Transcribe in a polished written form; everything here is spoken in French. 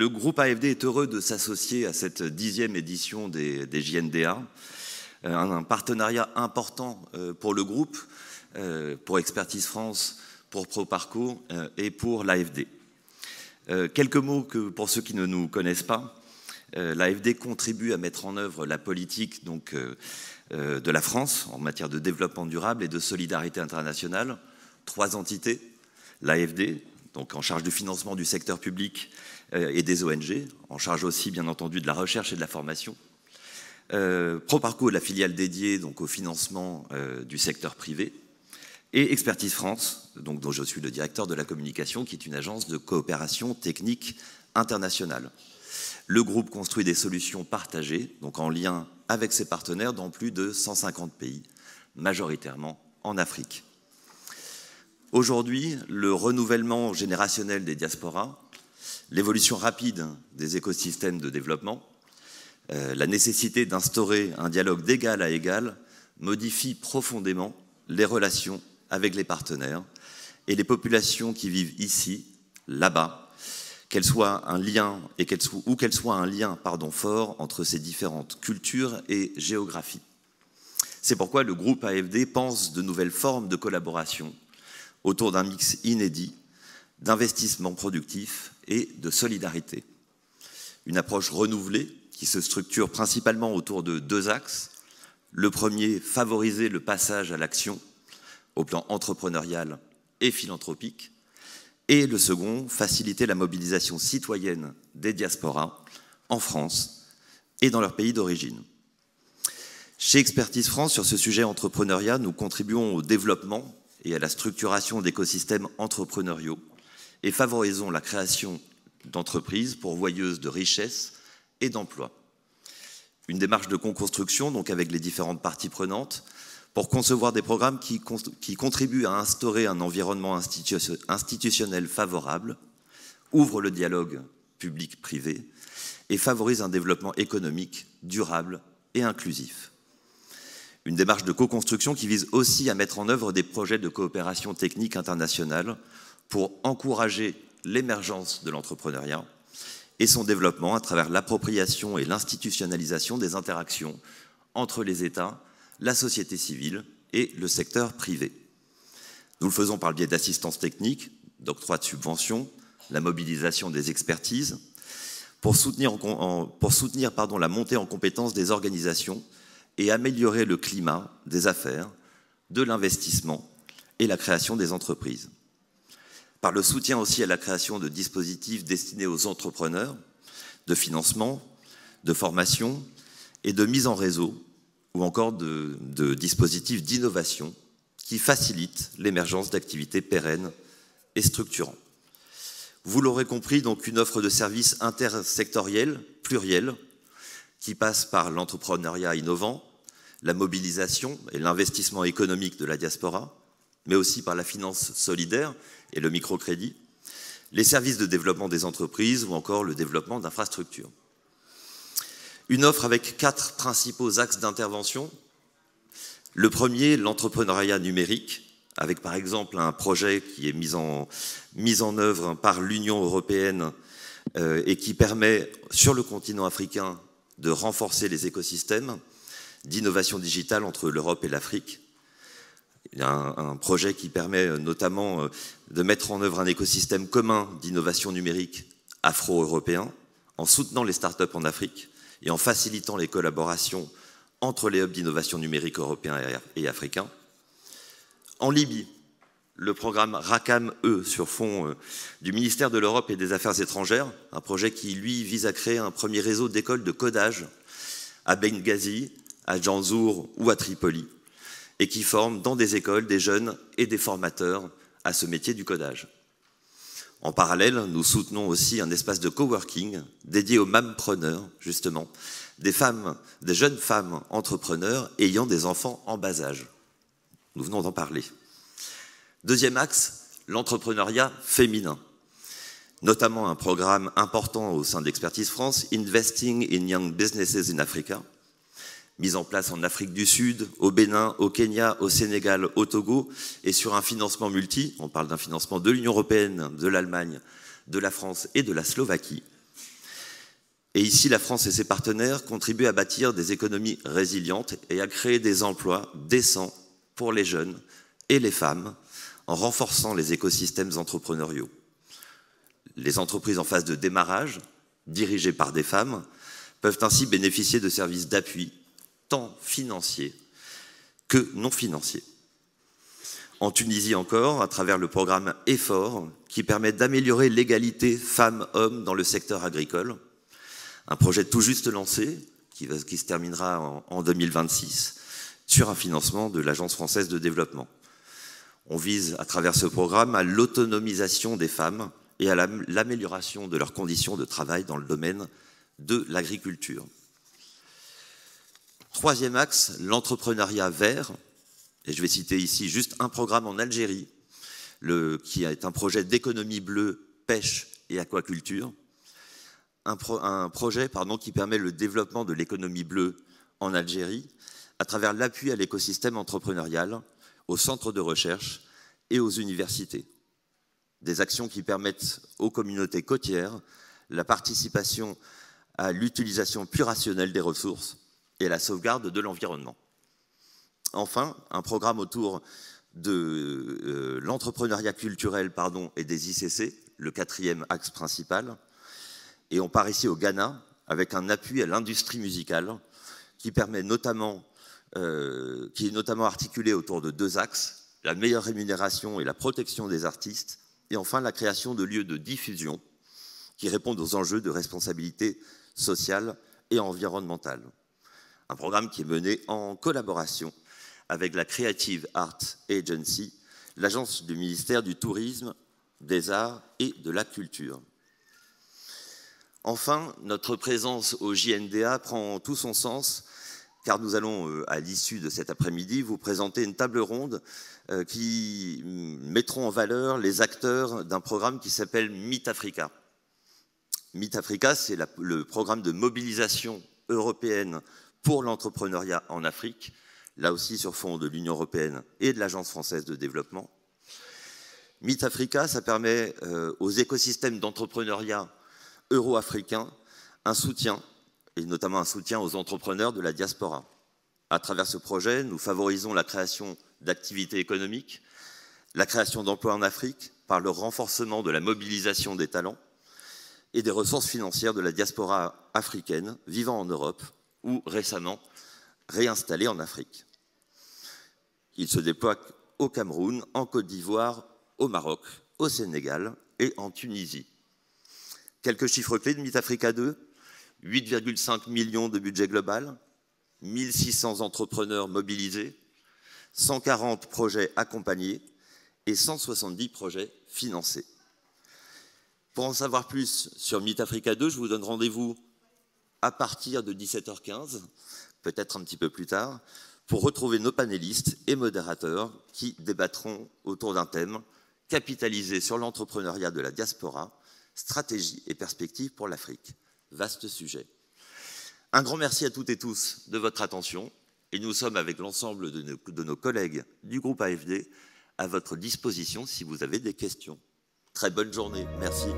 Le groupe AFD est heureux de s'associer à cette 10e édition des JNDA, un partenariat important pour le groupe, pour Expertise France, pour ProParco et pour l'AFD. Quelques mots pour ceux qui ne nous connaissent pas. L'AFD contribue à mettre en œuvre la politique de la France en matière de développement durable et de solidarité internationale. 3 entités, l'AFD, donc en charge du financement du secteur public et des ONG, en charge aussi bien entendu de la recherche et de la formation. ProParco, la filiale dédiée donc au financement du secteur privé. Et Expertise France, donc, dont je suis le directeur de la communication, qui est une agence de coopération technique internationale. Le groupe construit des solutions partagées, donc en lien avec ses partenaires dans plus de 150 pays, majoritairement en Afrique. Aujourd'hui, le renouvellement générationnel des diasporas, l'évolution rapide des écosystèmes de développement, la nécessité d'instaurer un dialogue d'égal à égal modifie profondément les relations avec les partenaires et les populations qui vivent ici, là-bas, qu'elles soient un lien fort entre ces différentes cultures et géographies. C'est pourquoi le groupe AFD pense de nouvelles formes de collaboration autour d'un mix inédit d'investissement productif et de solidarité. Une approche renouvelée qui se structure principalement autour de 2 axes. Le premier, favoriser le passage à l'action au plan entrepreneurial et philanthropique. Et le second, faciliter la mobilisation citoyenne des diasporas en France et dans leur pays d'origine. Chez Expertise France, sur ce sujet entrepreneuriat, nous contribuons au développement et à la structuration d'écosystèmes entrepreneuriaux et favorisons la création d'entreprises pourvoyeuses de richesses et d'emplois. Une démarche de co-construction, donc avec les différentes parties prenantes, pour concevoir des programmes qui contribuent à instaurer un environnement institutionnel favorable, ouvrent le dialogue public-privé et favorisent un développement économique durable et inclusif. Une démarche de co-construction qui vise aussi à mettre en œuvre des projets de coopération technique internationale pour encourager l'émergence de l'entrepreneuriat et son développement à travers l'appropriation et l'institutionnalisation des interactions entre les États, la société civile et le secteur privé. Nous le faisons par le biais d'assistance technique, d'octroi de subventions, la mobilisation des expertises, pour soutenir la montée en compétences des organisations et améliorer le climat des affaires, de l'investissement et la création des entreprises. Par le soutien aussi à la création de dispositifs destinés aux entrepreneurs, de financement, de formation et de mise en réseau, ou encore de dispositifs d'innovation qui facilitent l'émergence d'activités pérennes et structurantes. Vous l'aurez compris, donc une offre de services intersectorielle, plurielle, qui passe par l'entrepreneuriat innovant, la mobilisation et l'investissement économique de la diaspora, mais aussi par la finance solidaire et le microcrédit, les services de développement des entreprises ou encore le développement d'infrastructures. Une offre avec 4 principaux axes d'intervention. Le premier, l'entrepreneuriat numérique, avec par exemple un projet qui est mis en œuvre par l'Union européenne et qui permet sur le continent africain de renforcer les écosystèmes d'innovation digitale entre l'Europe et l'Afrique. Il y a un projet qui permet notamment de mettre en œuvre un écosystème commun d'innovation numérique afro-européen en soutenant les startups en Afrique et en facilitant les collaborations entre les hubs d'innovation numérique européens et africains. En Libye, le programme RACAM-E sur fond du ministère de l'Europe et des Affaires étrangères, un projet qui, lui, vise à créer un premier réseau d'écoles de codage à Benghazi, à Djanzour ou à Tripoli, et qui forme dans des écoles des jeunes et des formateurs à ce métier du codage. En parallèle, nous soutenons aussi un espace de coworking dédié aux mampreneurs, justement, des jeunes femmes entrepreneurs ayant des enfants en bas âge. Nous venons d'en parler. Deuxième axe, l'entrepreneuriat féminin. Notamment un programme important au sein d'Expertise France, Investing in Young Businesses in Africa, mis en place en Afrique du Sud, au Bénin, au Kenya, au Sénégal, au Togo, et sur un financement multi, on parle d'un financement de l'Union européenne, de l'Allemagne, de la France et de la Slovaquie, Et ici, la France et ses partenaires contribuent à bâtir des économies résilientes et à créer des emplois décents pour les jeunes et les femmes en renforçant les écosystèmes entrepreneuriaux. Les entreprises en phase de démarrage, dirigées par des femmes, peuvent ainsi bénéficier de services d'appui, tant financiers que non financiers. En Tunisie encore, à travers le programme EFFOR, qui permet d'améliorer l'égalité femmes-hommes dans le secteur agricole, un projet tout juste lancé, qui se terminera en 2026, sur un financement de l'Agence française de développement. On vise, à travers ce programme, à l'autonomisation des femmes et à l'amélioration de leurs conditions de travail dans le domaine de l'agriculture. Troisième axe, l'entrepreneuriat vert. Et je vais citer ici juste un programme en Algérie, qui est un projet d'économie bleue, pêche et aquaculture. Un projet qui permet le développement de l'économie bleue en Algérie à travers l'appui à l'écosystème entrepreneurial, aux centres de recherche et aux universités. Des actions qui permettent aux communautés côtières la participation à l'utilisation plus rationnelle des ressources et à la sauvegarde de l'environnement. Enfin, un programme autour de l'entrepreneuriat culturel et des ICC, le quatrième axe principal. Et on part ici au Ghana avec un appui à l'industrie musicale qui est notamment articulé autour de deux axes, la meilleure rémunération et la protection des artistes, et enfin la création de lieux de diffusion qui répondent aux enjeux de responsabilité sociale et environnementale. Un programme qui est mené en collaboration avec la Creative Art Agency, l'agence du ministère du Tourisme, des Arts et de la Culture. Enfin, notre présence au JNDA prend tout son sens, car nous allons, à l'issue de cet après-midi, vous présenter une table ronde qui mettront en valeur les acteurs d'un programme qui s'appelle Meet Africa. Meet Africa, c'est le programme de mobilisation européenne pour l'entrepreneuriat en Afrique, là aussi sur fond de l'Union européenne et de l'Agence française de développement. Meet Africa, ça permet aux écosystèmes d'entrepreneuriat euro-africains un soutien, et notamment un soutien aux entrepreneurs de la diaspora. À travers ce projet, nous favorisons la création d'activités économiques, la création d'emplois en Afrique par le renforcement de la mobilisation des talents et des ressources financières de la diaspora africaine vivant en Europe ou récemment réinstallés en Afrique. Il se déploie au Cameroun, en Côte d'Ivoire, au Maroc, au Sénégal et en Tunisie. Quelques chiffres clés de Meet Africa 2, 8,5 millions de budget global, 1600 entrepreneurs mobilisés, 140 projets accompagnés et 170 projets financés. Pour en savoir plus sur Meet Africa 2, je vous donne rendez-vous à partir de 17h15, peut-être un petit peu plus tard, pour retrouver nos panélistes et modérateurs qui débattront autour d'un thème « Capitaliser sur l'entrepreneuriat de la diaspora, stratégie et perspectives pour l'Afrique ». Vaste sujet. Un grand merci à toutes et tous de votre attention et nous sommes avec l'ensemble de nos collègues du groupe AFD à votre disposition si vous avez des questions. Très bonne journée. Merci.